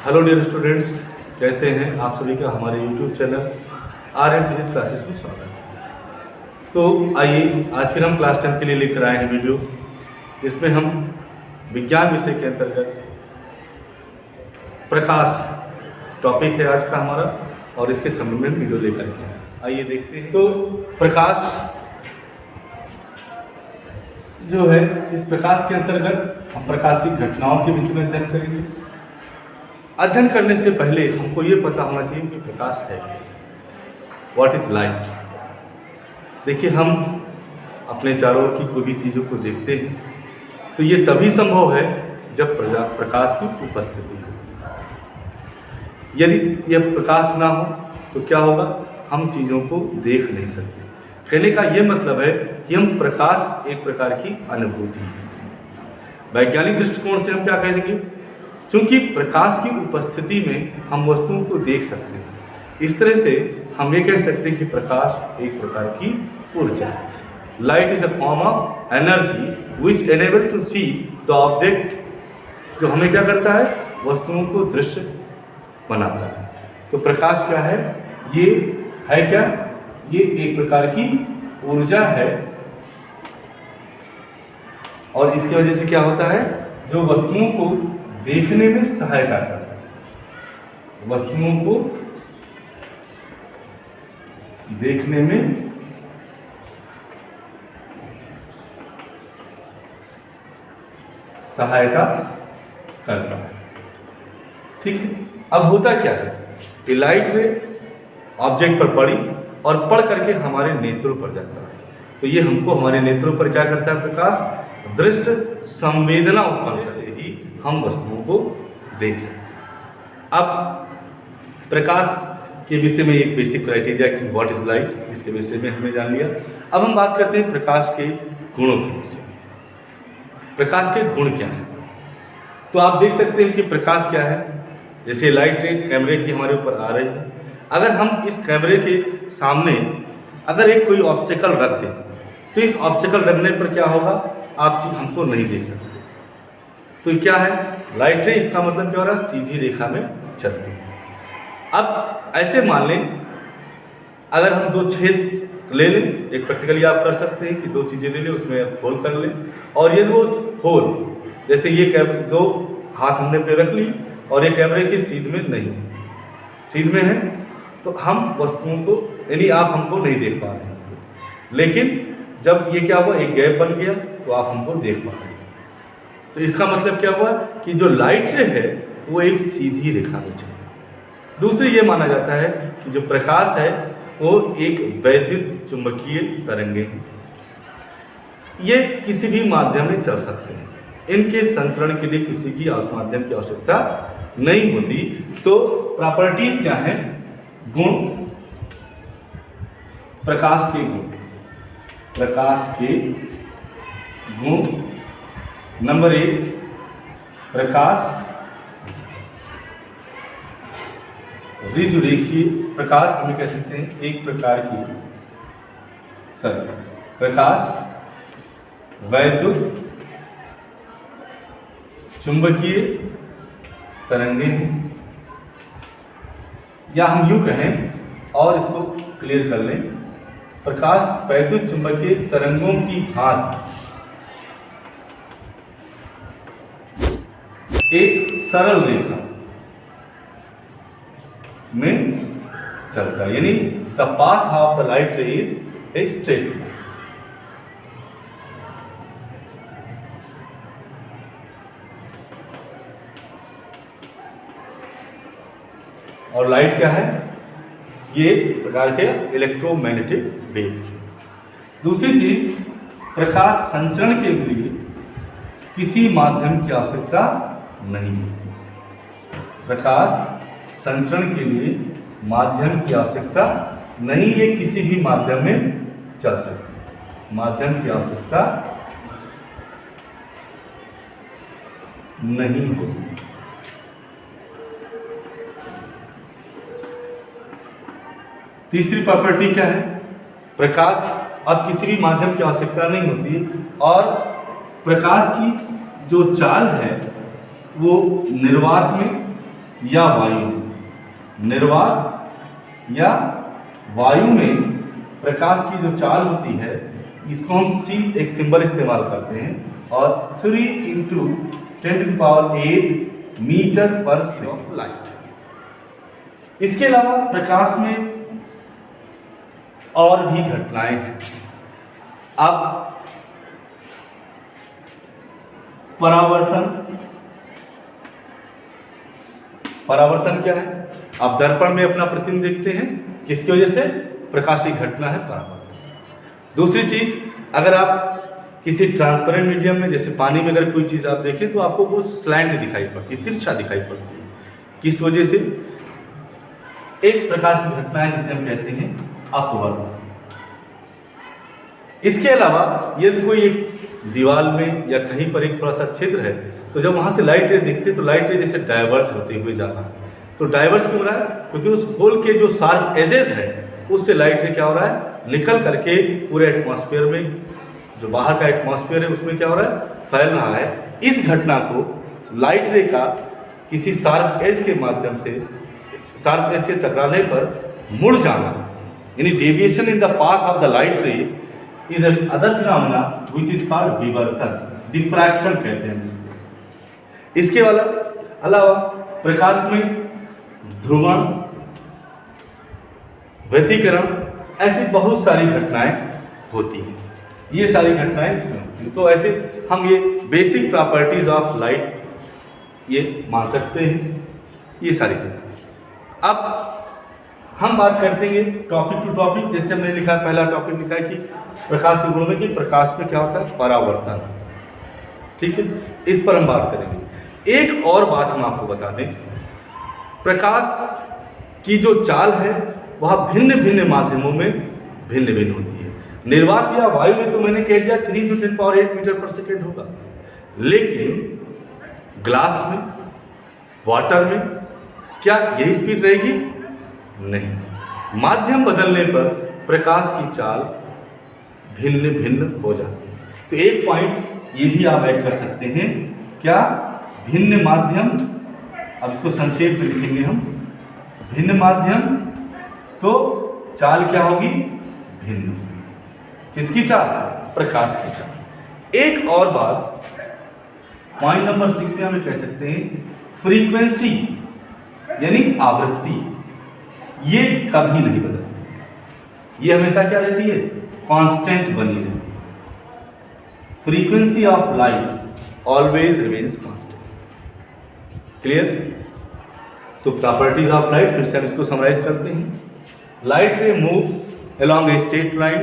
Hello dear students, कैसे हैं आप सभी का हमारे YouTube channel RM physics classes में स्वागत है। तो आइए आज फिर हम क्लास 10 के लिए लेकर आए हैं वीडियो, जिसमें हम विज्ञान विषय के अंतर्गत प्रकाश टॉपिक है आज का हमारा, और इसके संबंध में वीडियो लेकर के आए। आइए देखते हैं। तो प्रकाश जो है, इस प्रकाश के अंतर्गत हम प्रकाशिक घटनाओं के विषय में अध्ययन करेंगे। अध्ययन करने से पहले हमको ये पता होना चाहिए कि प्रकाश है क्या, व्हाट इज लाइट। देखिए, हम अपने चारों ओर की कोई भी चीज़ों को देखते हैं तो ये तभी संभव है जब प्रकाश की उपस्थिति हो। यदि यह प्रकाश ना हो तो क्या होगा, हम चीज़ों को देख नहीं सकते। कहने का ये मतलब है कि हम प्रकाश एक प्रकार की अनुभूति है। वैज्ञानिक दृष्टिकोण से हम क्या कहेंगे, क्योंकि प्रकाश की उपस्थिति में हम वस्तुओं को देख सकते हैं, इस तरह से हम ये कह सकते हैं कि प्रकाश एक प्रकार की ऊर्जा है। Light is a form of energy which enable to see the object, जो हमें क्या करता है, वस्तुओं को दृश्य बनाता है। तो प्रकाश क्या है, ये है क्या, ये एक प्रकार की ऊर्जा है, और इसकी वजह से क्या होता है, जो वस्तुओं को देखने में सहायता करता है, वस्तुओं को देखने में सहायता करता है। ठीक है, अब होता क्या है कि लाइट रे ऑब्जेक्ट पर पड़ी और पड़ करके हमारे नेत्रों पर जाता है, तो ये हमको हमारे नेत्रों पर क्या करता है, प्रकाश दृष्टि संवेदना उत्पन्न करते ही हम वस्तुओं को देख सकते हैं। अब प्रकाश के विषय में एक बेसिक क्राइटेरिया कि व्हाट इज लाइट, इसके विषय में हमने जान लिया। अब हम बात करते हैं प्रकाश के गुणों के विषय में। प्रकाश के गुण क्या हैं, तो आप देख सकते हैं कि प्रकाश क्या है। जैसे लाइट एक कैमरे की हमारे ऊपर आ रही है, अगर हम इस कैमरे के सामने अगर एक कोई ऑब्स्टेकल रख दें तो इस ऑब्स्टेकल रखने पर क्या होगा, आप हमको नहीं देख सकते। तो क्या है लाइट रे, इसका मतलब क्या हो रहा है, सीधी रेखा में चलती है। अब ऐसे मान लें, अगर हम दो छेद ले लें, एक प्रैक्टिकली आप कर सकते हैं कि दो चीज़ें ले लें, उसमें होल कर लें, और ये वो होल, जैसे ये दो हाथ हमने पे रख ली और ये कैमरे की सीध में नहीं, सीध में है, तो हम वस्तुओं को, यानी आप हमको नहीं देख पा रहे हैं। लेकिन जब ये क्या हुआ, एक गैप बन गया, तो आप हमको देख पा रहे हैं। तो इसका मतलब क्या हुआ कि जो लाइट रे है वो एक सीधी रेखा में चल रही है। दूसरी ये माना जाता है कि जो प्रकाश है वो एक वैद्युत चुंबकीय तरंगे हैं। ये किसी भी माध्यम में चल सकते हैं, इनके संचरण के लिए किसी की माध्यम की आवश्यकता नहीं होती। तो प्रॉपर्टीज क्या है, गुण, प्रकाश के गुण, प्रकाश के गुण। नंबर 1, प्रकाश ऋजुरेखीय प्रकाश, हमें कह सकते हैं एक प्रकार की प्रकाश वैद्युत चुंबकीय तरंगे हैं, या हम यूं कहें और इसको क्लियर कर लें, प्रकाश वैद्युत चुंबकीय तरंगों की भांति एक सरल रेखा में चलता है, यानी the path of the light रे इज ए स्ट्रेट लाइन। और लाइट क्या है, ये एक प्रकार के इलेक्ट्रोमैग्नेटिक वेव्स। दूसरी चीज, प्रकाश संचरण के लिए किसी माध्यम की आवश्यकता नहीं होती। प्रकाश संचरण के लिए माध्यम की आवश्यकता नहीं, ये किसी भी माध्यम में चल सकती है, माध्यम की आवश्यकता नहीं होती। तीसरी प्रॉपर्टी क्या है, प्रकाश अब किसी भी माध्यम की आवश्यकता नहीं होती, और प्रकाश की जो चाल है वो निर्वात में या वायु, निर्वात या वायु में प्रकाश की जो चाल होती है, इसको हम सी एक सिंबल इस्तेमाल करते हैं, और 3 × 10⁸ मीटर पर सेकंड लाइट। इसके अलावा प्रकाश में और भी घटनाएं हैं। अब परावर्तन क्या है? आप दर्पण में अपना प्रतिबिंब देखते हैं, किसकी वजह से? प्रकाश की घटना है परावर्तन। दूसरी चीज, अगर आप किसी ट्रांसपेरेंट मीडियम में, जैसे पानी में अगर कोई चीज़ आप देखें तो आपको वो स्लैंट दिखाई पड़ती है, तिरछा दिखाई पड़ती है। किस वजह से? एक प्रकाश की घटना है जिसे हम कहते हैं अपवर्तन। इसके अलावा यदि कोई एक दीवार में या कहीं पर एक थोड़ा सा छिद्र है, तो जब वहाँ से लाइट रे दिखती है तो लाइट रे जैसे डाइवर्ज होते हुए जा रहा है। तो डाइवर्ज क्यों हो रहा है? क्योंकि उस होल के जो शार्प एजेस है उससे लाइट रे क्या हो रहा है? निकल करके पूरे एटमॉस्फेयर में, जो बाहर का एटमॉस्फेयर है उसमें क्या हो रहा है? फैल रहा है। इस घटना को लाइट रे का किसी शार्प एज के माध्यम से, शार्प एज से टकराने पर मुड़ जाना, यानी deviation in the path of the light रे is other phenomena which is called विवर्तन, डिफ्रैक्शन कहते हैं इसको। इसके अलावा प्रकाश में ध्रुवण, व्यतिकरण, ऐसी बहुत सारी घटनाएं होती हैं। ये सारी घटनाएं इसमें होती हैं। तो ऐसे हम ये बेसिक प्रॉपर्टीज ऑफ लाइट ये मान सकते हैं, ये सारी चीज़ें। अब हम बात करते हैं टॉपिक टू टॉपिक। जैसे हमने लिखा, पहला टॉपिक लिखा है कि प्रकाश के गुणों में, कि प्रकाश में क्या होता है? परावर्तन। ठीक है, इस पर हम बात करेंगे। एक और बात हम आपको बता दें, प्रकाश की जो चाल है वह भिन्न भिन्न माध्यमों में भिन्न भिन्न होती है। निर्वात या वायु में तो मैंने कह दिया 3 × 10⁸ मीटर पर सेकेंड होगा, लेकिन ग्लास में, वाटर में क्या यही स्पीड रहेगी? नहीं। माध्यम बदलने पर प्रकाश की चाल भिन्न भिन्न हो जाती है। तो एक पॉइंट ये भी आप ऐड कर सकते हैं, क्या? भिन्न माध्यम। अब इसको संक्षेप में लिखेंगे हम, भिन्न माध्यम तो चाल क्या होगी? भिन्न। किसकी चाल? प्रकाश की चाल। एक और बात, पॉइंट नंबर 6 में हमें कह सकते हैं, फ्रीक्वेंसी यानी आवृत्ति, ये कभी नहीं बदलती, ये हमेशा क्या रहती है? कांस्टेंट बनी रहती है। Frequency of light always remains constant. Clear? तो प्रॉपर्टीज ऑफ लाइट फिर से हम इसको समराइज करते हैं। लाइट रे moves along a straight line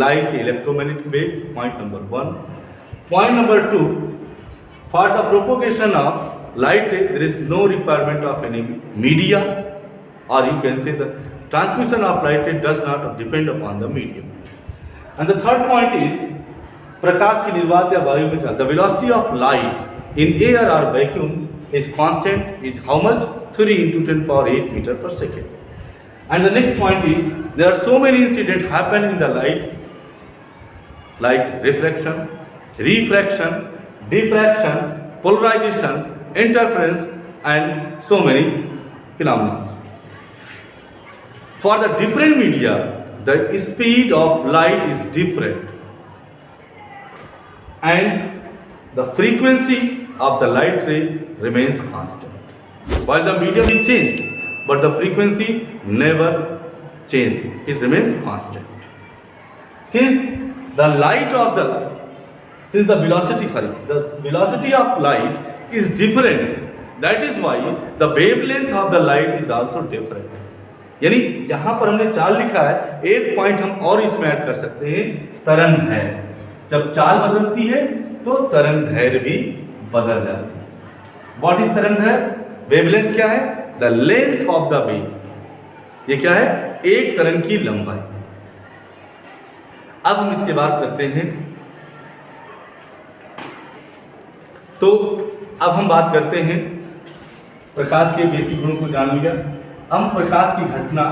like electromagnetic waves, point number 1. Point number 2, for the propagation of light ray there is no requirement of any media, or you can say the transmission of light ray does not depend upon the medium. And the third point is, प्रकाश की निर्वात या वायु में the velocity of light in air or vacuum is constant, is how much? 3 × 10⁸ meter per second. And the next point is, there are so many incidents happen in the light, like reflection, refraction, diffraction, polarization, interference, and so many phenomena. For the different media, the speed of light is different, and the frequency of the light ray remains constant. While the medium is changed, but the frequency never changed, it remains constant. Since the velocity of light is different, that is why the wavelength of the light is also different. यानी यहाँ पर हमने चाल लिखा है, एक point हम और इसमें ऐड कर सकते हैं, तरंग है। जब चाल बदलती है तो तरंग दैर्घ्य भी बदल जाती है। व्हाट इज तरंग दैर्घ्य? वेवलेंथ क्या है? The length of the wave. ये क्या है? एक तरंग की लंबाई। अब हम इसके बात करते हैं, तो अब हम बात करते हैं, प्रकाश के बेसिक गुणों को जान लिया। हम प्रकाश की घटना,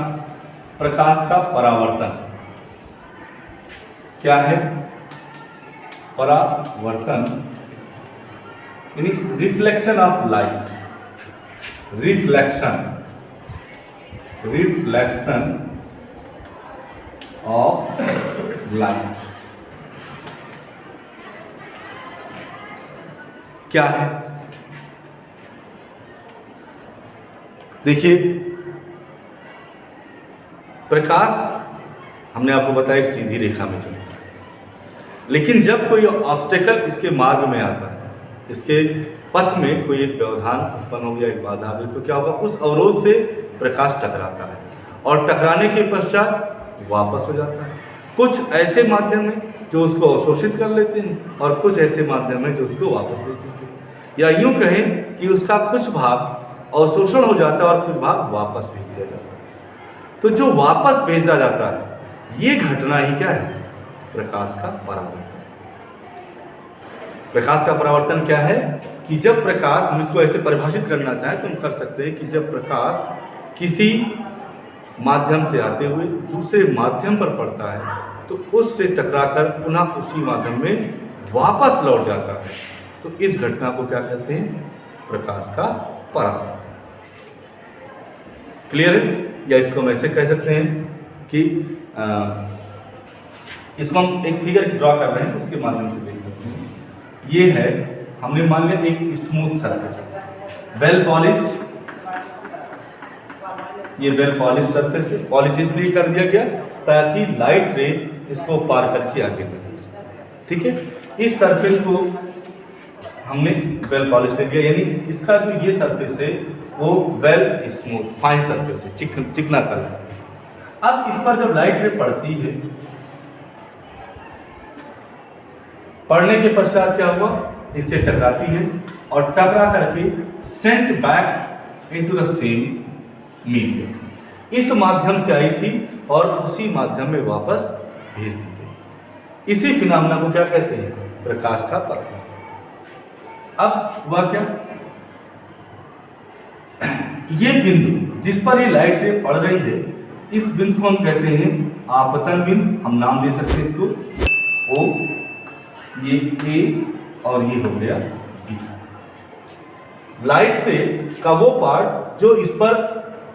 प्रकाश का परावर्तन, क्या है? परावर्तन यानी reflection of light, reflection of light क्या है? देखिए, प्रकाश हमने आपको बताया एक सीधी रेखा में चलता है, लेकिन जब कोई ऑब्स्टेकल इसके मार्ग में आता है, इसके पथ में कोई एक व्यवधान उत्पन्न हो गया, एक बाधा आ गई, तो क्या होगा? उस अवरोध से प्रकाश टकराता है और टकराने के पश्चात वापस हो जाता है। कुछ ऐसे माध्यम हैं जो उसको अवशोषित कर लेते हैं और कुछ ऐसे माध्यम हैं जो उसको वापस ले देते हैं, या यूँ कहें कि उसका कुछ भाग अवशोषण हो जाता है और कुछ भाग वापस भेज दिया जाता है। तो जो वापस भेजा जाता है ये घटना ही क्या है? प्रकाश का परावर्तन। प्रकाश का परावर्तन क्या है कि जब प्रकाश, हम इसको ऐसे परिभाषित करना चाहें तो हम कर सकते हैं कि जब प्रकाश किसी माध्यम से आते हुए दूसरे माध्यम पर पड़ता है तो उससे टकराकर पुनः उसी माध्यम में वापस लौट जाता है, तो इस घटना को क्या कहते हैं? प्रकाश का परावर्तन। क्लियर है? या इसको हम ऐसे कह सकते हैं कि इसको हम एक फिगर ड्रॉ कर रहे हैं, उसके माध्यम से देख सकते हैं। ये है, हमने मान लिया एक स्मूथ सरफेस, वेल पॉलिश्ड, ये वेल पॉलिश सरफेस है। पॉलिश इसलिए कर दिया गया ताकि लाइट रे इसको पार करके आगे बढ़े, ठीक है। इस सरफेस को हमने वेल पॉलिश कर दिया, यानी इसका जो ये सरफेस है वो वेल स्मूथ फाइन सरफेस है, चिकना तल है। अब इस पर जब लाइट रे पड़ती है, पड़ने के पश्चात क्या हुआ? इससे टकराती है और टकरा करके Saint back into the same medium, इस माध्यम से आई थी और उसी माध्यम में वापस भेज दी गई। इसी फिनोमेना को क्या कहते हैं? प्रकाश का परावर्तन। अब हुआ क्या? ये बिंदु जिस पर ये लाइट रे पड़ रही है, इस बिंदु को हम कहते हैं आपतन बिंदु। हम नाम दे सकते हैं इसको O, ये A और ये हो गया B। लाइट रे का वो पार्ट जो इस पर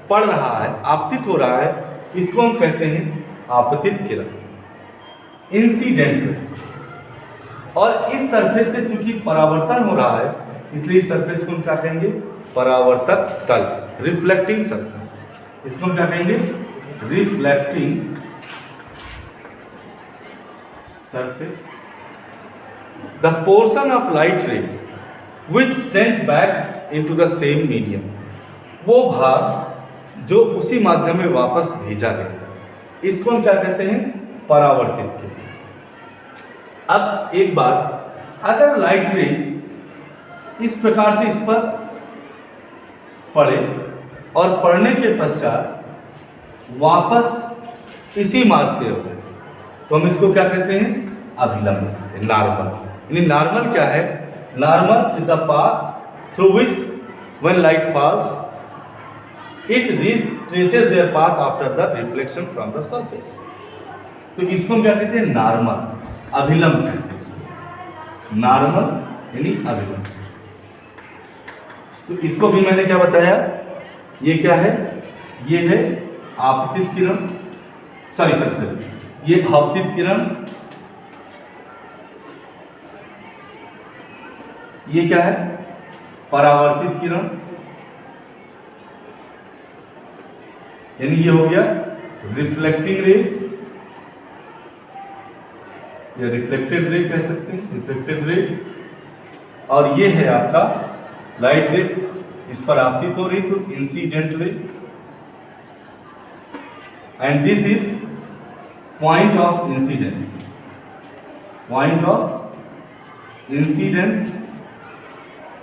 पड़ रहा है, आपतित हो रहा है, इसको हम कहते हैं आपतित किरण, इंसिडेंट रे। और इस सरफेस से चूंकि परावर्तन हो रहा है, इसलिए इस सरफेस को हम क्या कहेंगे? परावर्तक तल, रिफ्लेक्टिंग सरफेस। इसको हम क्या कहेंगे? Reflecting surface. The portion of light रे विच Saint back into the same medium, वो भाग जो उसी माध्यम में वापस भेजा गया, इसको हम क्या कहते हैं? परावर्तित किरण। अब एक बात, अगर लाइट रे इस प्रकार से इस पर पड़े और पड़ने के पश्चात वापस इसी मार्ग से हो जाए, तो हम इसको क्या कहते हैं? अभिलंब, नॉर्मल। यानी नॉर्मल क्या है? Normal is the path through which when light falls it retraces their path after the reflection from the surface। तो इसको हम क्या कहते हैं? नॉर्मल, अभिलंब कहते हैं। नॉर्मल यानी अभिलंब। तो इसको भी मैंने क्या बताया? ये क्या है? ये है आपतित किरण, सॉरी ये आपतित किरण, ये क्या है? परावर्तित किरण, यानी ये हो गया रिफ्लेक्टिंग रेज या रिफ्लेक्टेड रे कह सकते हैं, रिफ्लेक्टेड रे। और ये है आपका लाइट रे, इस पर आपतित हो रही तो incident ray, and this is point of incidence. Point of incidence,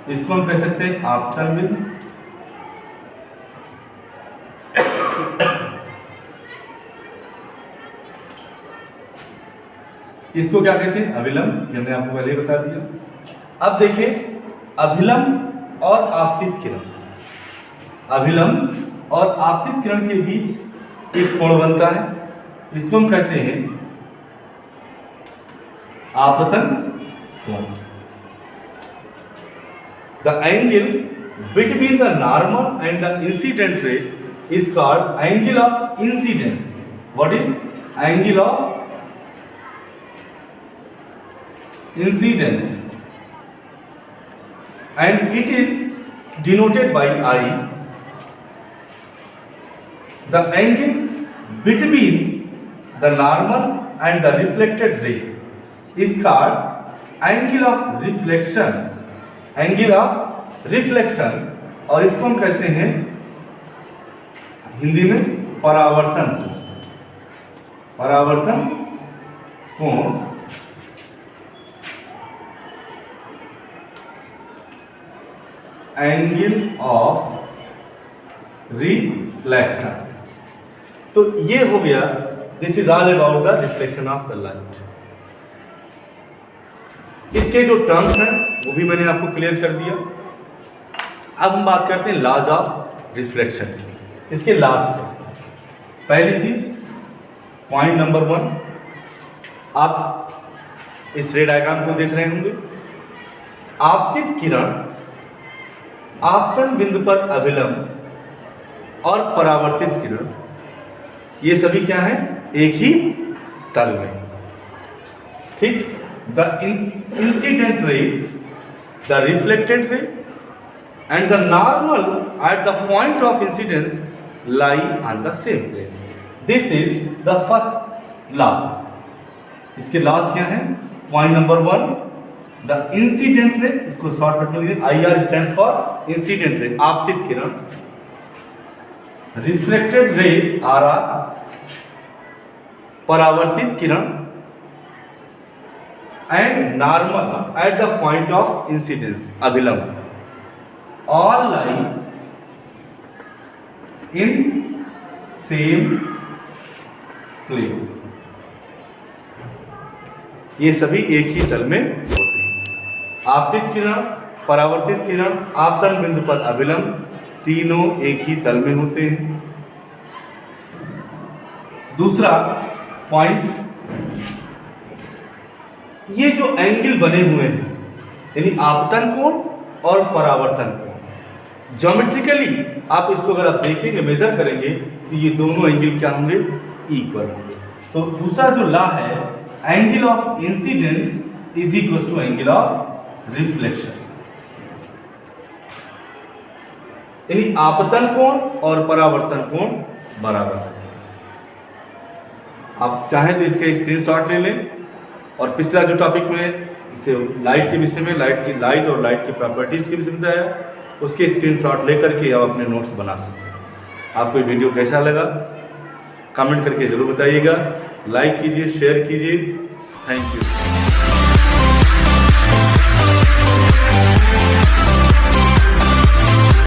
इसको हम कह सकते हैं आपतन बिंदु। इसको क्या कहते हैं? अभिलंब, ये मैंने आपको पहले ही बता दिया। अब देखिए, अभिलंब और आपतित किरण, अभिलंब और आपतित किरण के बीच एक कोण बनता है, इसको हम कहते हैं आपतन कोण। The angle between the normal and the incident ray is called angle of incidence. What is angle of incidence? And it is denoted by I. The angle between the normal and the reflected ray is called angle of reflection. Angle of reflection, और इसको हम कहते हैं हिंदी में परावर्तन। परावर्तन कोण। Angle of reflection. तो ये हो गया, this is all about the reflection of the light. इसके जो टर्म्स हैं वो भी मैंने आपको क्लियर कर दिया। अब हम बात करते हैं लॉज ऑफ रिफ्लेक्शन की। इसके लास्ट पे पहली चीज, पॉइंट नंबर 1, आप इस रे डायग्राम को देख रहे होंगे। आपतित किरण आपतन बिंदु पर अभिलंब और परावर्तित किरण, ये सभी क्या है, एक ही तल में। ठीक, the incident ray, the reflected ray and the normal at the point of incidence lie on the same plane. This is the first law. इसके लॉज क्या हैं? Point number 1, the incident ray, इसको शॉर्टकट में लिखिए, IR stands for incident ray, आपतित किरण। Reflected ray, RR, परावर्तित किरण। And normal at the point of incidence, अभिलंब। All lie in same plane. ये सभी एक ही तल में होते हैं। आपतित किरण, परावर्तित किरण, आपतन बिंदु पर अभिलंब, तीनों एक ही तल में होते हैं। दूसरा पॉइंट, ये जो एंगल बने हुए हैं, यानी आपतन कोण और परावर्तन कोण, ज्योमेट्रिकली आप इसको अगर आप देखेंगे, मेजर करेंगे, तो ये दोनों एंगल क्या होंगे, इक्वल होंगे। तो दूसरा जो लॉ है, angle of incidence is equal to angle of reflection, यानी आपतन कोण और परावर्तन कोण बराबर है। आप चाहें तो इसके स्क्रीनशॉट ले लें, और पिछला जो टॉपिक में इसे लाइट के विषय में, लाइट और लाइट की प्रॉपर्टीज के विषय में बताया, उसके स्क्रीनशॉट लेकर के आप अपने नोट्स बना सकते हैं। आपको ये वीडियो कैसा लगा कमेंट करके ज़रूर बताइएगा, लाइक कीजिए, शेयर कीजिए। Thank you.